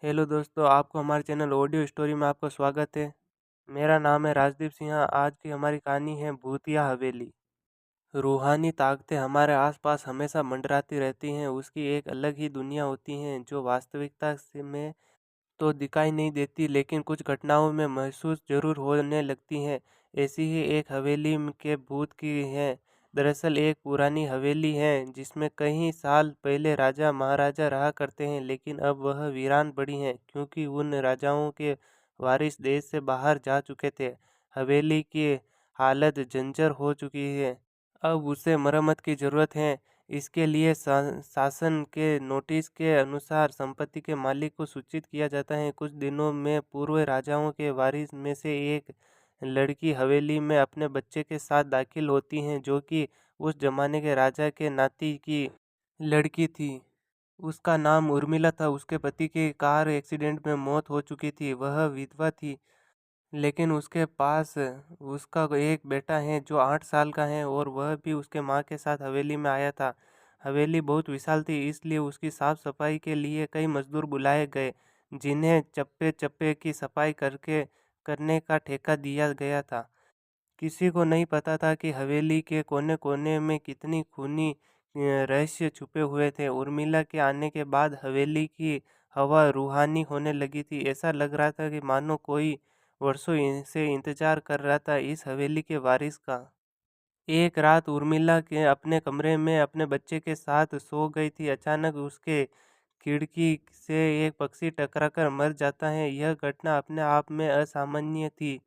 Hello दोस्तों, आपको हमारे चैनल ऑडियो स्टोरी में आपका स्वागत है। मेरा नाम है राजदीप सिंह। आज की हमारी कहानी है भूतिया हवेली। रूहानी ताकतें हमारे आसपास हमेशा मंडराती रहती हैं। उसकी एक अलग ही दुनिया होती है जो वास्तविकता से में तो दिखाई नहीं देती, लेकिन कुछ घटनाओं में महसूस जरूर होने लगती हैं। ऐसी ही एक हवेली के भूत की है। दरअसल एक पुरानी हवेली है जिसमें कई साल पहले राजा महाराजा रहा करते हैं, लेकिन अब वह वीरान पड़ी है क्योंकि उन राजाओं के वारिस देश से बाहर जा चुके थे। हवेली की हालत जर्जर हो चुकी है। अब उसे मरम्मत की ज़रूरत है। इसके लिए शासन के नोटिस के अनुसार संपत्ति के मालिक को सूचित किया जाता है। कुछ दिनों में पूर्व राजाओं के वारिस में से एक लड़की हवेली में अपने बच्चे के साथ दाखिल होती हैं, जो कि उस जमाने के राजा के नाती की लड़की थी। उसका नाम उर्मिला था। उसके पति की कार एक्सीडेंट में मौत हो चुकी थी। वह विधवा थी, लेकिन उसके पास उसका एक बेटा है जो 8 साल का है, और वह भी उसके माँ के साथ हवेली में आया था। हवेली बहुत विशाल थी, इसलिए उसकी साफ सफाई के लिए कई मजदूर बुलाए गए, जिन्हें चप्पे चप्पे की सफाई करके करने का ठेका दिया गया था। किसी को नहीं पता था कि हवेली के कोने कोने में कितनी खूनी रहस्य छुपे हुए थे। उर्मिला के आने के बाद हवेली की हवा रूहानी होने लगी थी। ऐसा लग रहा था कि मानो कोई वर्षों से इंतजार कर रहा था इस हवेली के वारिस का। एक रात उर्मिला के अपने कमरे में अपने बच्चे के साथ सो गई थी। अचानक उसके खिड़की से एक पक्षी टकराकर मर जाता है। यह घटना अपने आप में असामान्य थी।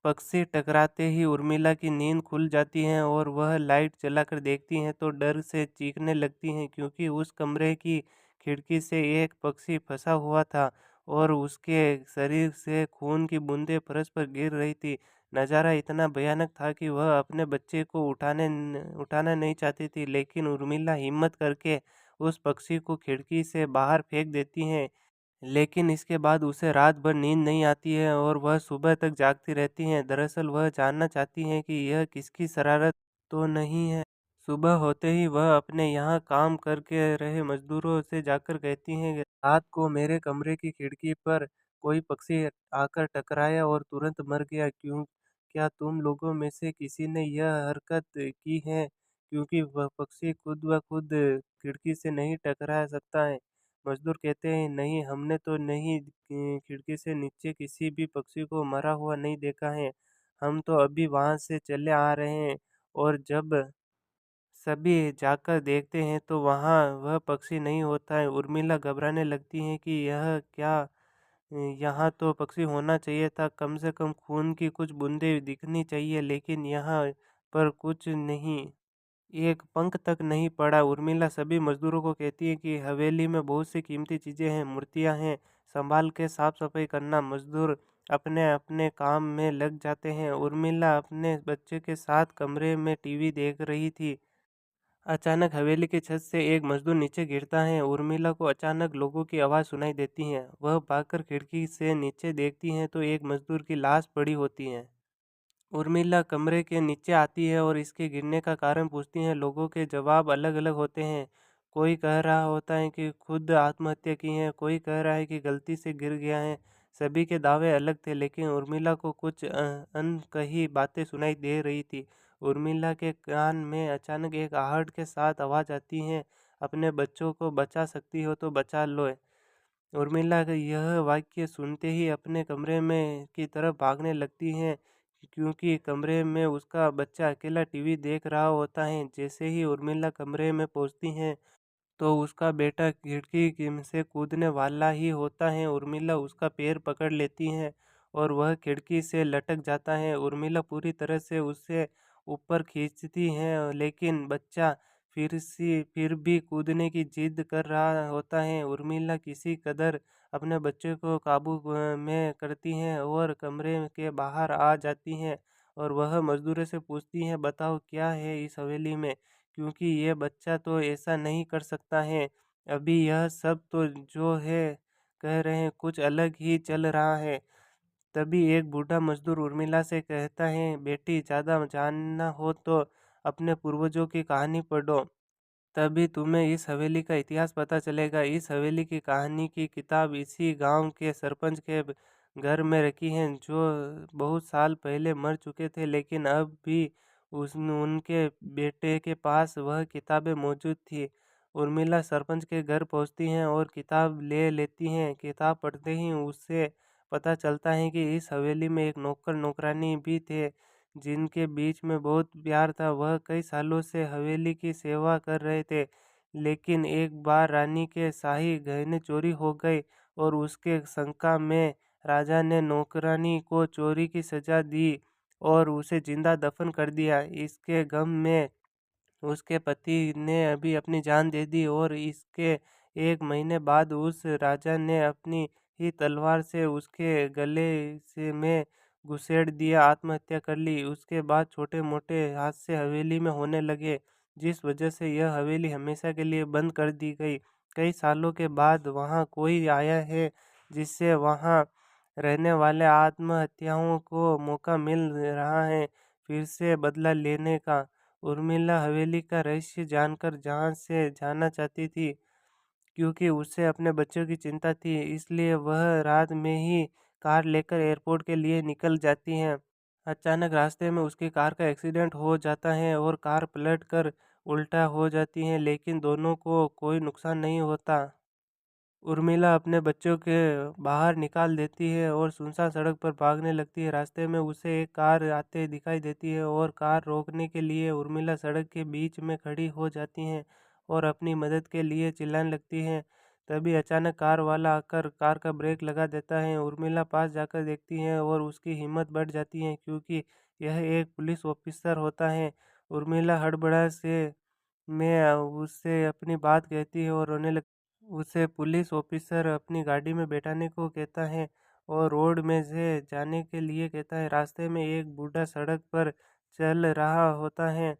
पक्षी टकराते ही उर्मिला की नींद खुल जाती है और वह लाइट जलाकर देखती हैं तो डर से चीखने लगती हैं, क्योंकि उस कमरे की खिड़की से एक पक्षी फंसा हुआ था और उसके शरीर से खून की बूंदें फर्श पर गिर रही थी। नज़ारा इतना भयानक था कि वह अपने बच्चे को उठाना नहीं चाहती थी, लेकिन उर्मिला हिम्मत करके उस पक्षी को खिड़की से बाहर फेंक देती हैं। लेकिन इसके बाद उसे रात भर नींद नहीं आती है और वह सुबह तक जागती रहती हैं। दरअसल वह जानना चाहती हैं कि यह किसकी शरारत तो नहीं है। सुबह होते ही वह अपने यहाँ काम करके रहे मजदूरों से जाकर कहती हैं कि रात को मेरे कमरे की खिड़की पर कोई पक्षी आकर टकराया और तुरंत मर गया। क्यों? क्या तुम लोगों में से किसी ने यह हरकत की है? क्योंकि वह पक्षी खुद ब खुद खिड़की से नहीं टकरा सकता है। मजदूर कहते हैं, नहीं, हमने तो नहीं खिड़की से नीचे किसी भी पक्षी को मरा हुआ नहीं देखा है। हम तो अभी वहां से चले आ रहे हैं। और जब सभी जाकर देखते हैं तो वहां वह पक्षी नहीं होता है। उर्मिला घबराने लगती है कि यह क्या, यहाँ तो पक्षी होना चाहिए था। कम से कम खून की कुछ बूंदें दिखनी चाहिए, लेकिन यहाँ पर कुछ नहीं। एक पंख तक नहीं पड़ा। उर्मिला सभी मजदूरों को कहती है कि हवेली में बहुत सी कीमती चीजें हैं, मूर्तियां हैं, संभाल के साफ सफाई करना। मजदूर अपने अपने काम में लग जाते हैं। उर्मिला अपने बच्चे के साथ कमरे में टीवी देख रही थी। अचानक हवेली की छत से एक मजदूर नीचे गिरता है। उर्मिला को अचानक लोगों की आवाज़ सुनाई देती है। वह भागकर खिड़की से नीचे देखती हैं तो एक मजदूर की लाश पड़ी होती है। उर्मिला कमरे के नीचे आती है और इसके गिरने का कारण पूछती है। लोगों के जवाब अलग अलग होते हैं। कोई कह रहा होता है कि खुद आत्महत्या की है, कोई कह रहा है कि गलती से गिर गया है। सभी के दावे अलग थे, लेकिन उर्मिला को कुछ अनकही बातें सुनाई दे रही थी। उर्मिला के कान में अचानक एक आहट के साथ आवाज़ आती है, अपने बच्चों को बचा सकती हो तो बचा लो। उर्मिला का यह वाक्य सुनते ही अपने कमरे में की तरफ भागने लगती हैं, क्योंकि कमरे में उसका बच्चा अकेला टीवी देख रहा होता है। जैसे ही उर्मिला कमरे में पहुंचती हैं तो उसका बेटा खिड़की से कूदने वाला ही होता है। उर्मिला उसका पैर पकड़ लेती है और वह खिड़की से लटक जाता है। उर्मिला पूरी तरह से उसे ऊपर खींचती है, लेकिन बच्चा फिर भी कूदने की जिद कर रहा होता है। उर्मिला किसी कदर अपने बच्चे को काबू में करती हैं और कमरे के बाहर आ जाती हैं। और वह मजदूरों से पूछती हैं, बताओ क्या है इस हवेली में, क्योंकि ये बच्चा तो ऐसा नहीं कर सकता है। अभी यह सब तो जो है कह रहे हैं, कुछ अलग ही चल रहा है। तभी एक बूढ़ा मजदूर उर्मिला से कहता है, बेटी, ज़्यादा जानना हो तो अपने पूर्वजों की कहानी पढ़ो। तभी तुम्हें इस हवेली का इतिहास पता चलेगा। इस हवेली की कहानी की किताब इसी गांव के सरपंच के घर में रखी है, जो बहुत साल पहले मर चुके थे, लेकिन अब भी उस उनके बेटे के पास वह किताबें मौजूद थी। उर्मिला सरपंच के घर पहुंचती हैं और किताब ले लेती हैं। किताब पढ़ते ही उससे पता चलता है कि इस हवेली में एक नौकर नौकरानी भी थे, जिनके बीच में बहुत प्यार था। वह कई सालों से हवेली की सेवा कर रहे थे, लेकिन एक बार रानी के शाही गहने चोरी हो गए और उसके शंका में राजा ने नौकरानी को चोरी की सजा दी और उसे जिंदा दफन कर दिया। इसके गम में उसके पति ने अभी अपनी जान दे दी और इसके 1 महीने बाद उस राजा ने अपनी ही तलवार से उसके गले से में घुसेड़ दिया, आत्महत्या कर ली। उसके बाद छोटे मोटे हादसे हवेली में होने लगे, जिस वजह से यह हवेली हमेशा के लिए बंद कर दी गई। कई सालों के बाद वहाँ कोई आया है, जिससे वहाँ रहने वाले आत्महत्याओं को मौका मिल रहा है फिर से बदला लेने का। उर्मिला हवेली का रहस्य जानकर जहाँ से जाना चाहती थी, क्योंकि उसे अपने बच्चों की चिंता थी, इसलिए वह रात में ही कार लेकर एयरपोर्ट के लिए निकल जाती हैं। अचानक रास्ते में उसकी कार का एक्सीडेंट हो जाता है और कार पलट कर उल्टा हो जाती है, लेकिन दोनों को कोई नुकसान नहीं होता। उर्मिला अपने बच्चों के बाहर निकाल देती है और सुनसान सड़क पर भागने लगती है। रास्ते में उसे एक कार आते दिखाई देती है और कार रोकने के लिए उर्मिला सड़क के बीच में खड़ी हो जाती हैं और अपनी मदद के लिए चिल्लाने लगती हैं। तभी अचानक कार वाला आकर कार का ब्रेक लगा देता है। उर्मिला पास जाकर देखती है और उसकी हिम्मत बढ़ जाती है, क्योंकि यह एक पुलिस ऑफिसर होता है। उर्मिला हड़बड़ा से में उससे अपनी बात कहती है और रोने लगती है। उसे पुलिस ऑफिसर अपनी गाड़ी में बैठाने को कहता है और रोड में से जाने के लिए कहता है। रास्ते में एक बूढ़ा सड़क पर चल रहा होता है।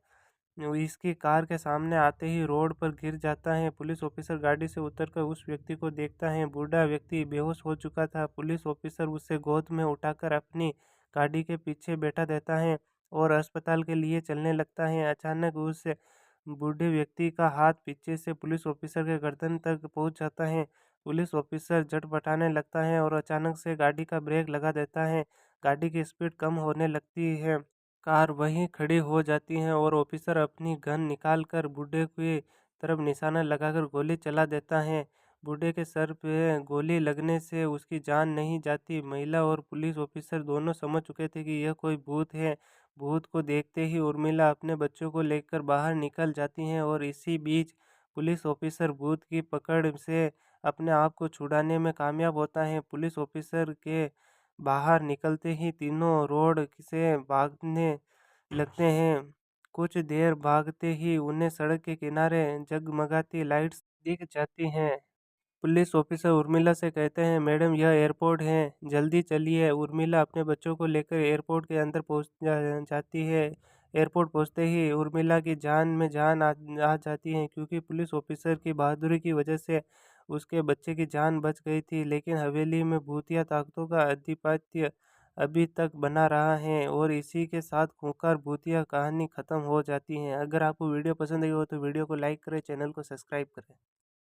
इसकी कार के सामने आते ही रोड पर गिर जाता है। पुलिस ऑफिसर गाड़ी से उतरकर उस व्यक्ति को देखता है। बूढ़ा व्यक्ति बेहोश हो चुका था। पुलिस ऑफिसर उसे गोद में उठाकर अपनी गाड़ी के पीछे बैठा देता है और अस्पताल के लिए चलने लगता है। अचानक उस बूढ़े व्यक्ति का हाथ पीछे से पुलिस ऑफिसर के गर्दन तक पहुंच जाता है। पुलिस ऑफिसर झटपटाने लगता है और अचानक से गाड़ी का ब्रेक लगा देता है। गाड़ी की स्पीड कम होने लगती है। कार वहीं खड़ी हो जाती है और ऑफिसर अपनी गन निकालकर बूढ़े की तरफ निशाना लगाकर गोली चला देता है। बूढ़े के सर पे गोली लगने से उसकी जान नहीं जाती। महिला और पुलिस ऑफिसर दोनों समझ चुके थे कि यह कोई भूत है। भूत को देखते ही उर्मिला अपने बच्चों को लेकर बाहर निकल जाती हैं और इसी बीच पुलिस ऑफिसर भूत की पकड़ से अपने आप को छुड़ाने में कामयाब होता है। पुलिस ऑफिसर के बाहर निकलते ही तीनों रोड से भागने लगते हैं। कुछ देर भागते ही उन्हें सड़क के किनारे जगमगाती लाइट्स दिख जाती हैं। पुलिस ऑफिसर उर्मिला से कहते हैं, मैडम यह एयरपोर्ट है, जल्दी चलिए। उर्मिला अपने बच्चों को लेकर एयरपोर्ट के अंदर जाती है। एयरपोर्ट पहुंचते ही उर्मिला की जान में जान आ जाती है, क्योंकि पुलिस ऑफिसर की बहादुरी की वजह से उसके बच्चे की जान बच गई थी। लेकिन हवेली में भूतिया ताकतों का आधिपत्य अभी तक बना रहा है और इसी के साथ खूंखार भूतिया कहानी खत्म हो जाती है। अगर आपको वीडियो पसंद आई हो तो वीडियो को लाइक करें, चैनल को सब्सक्राइब करें।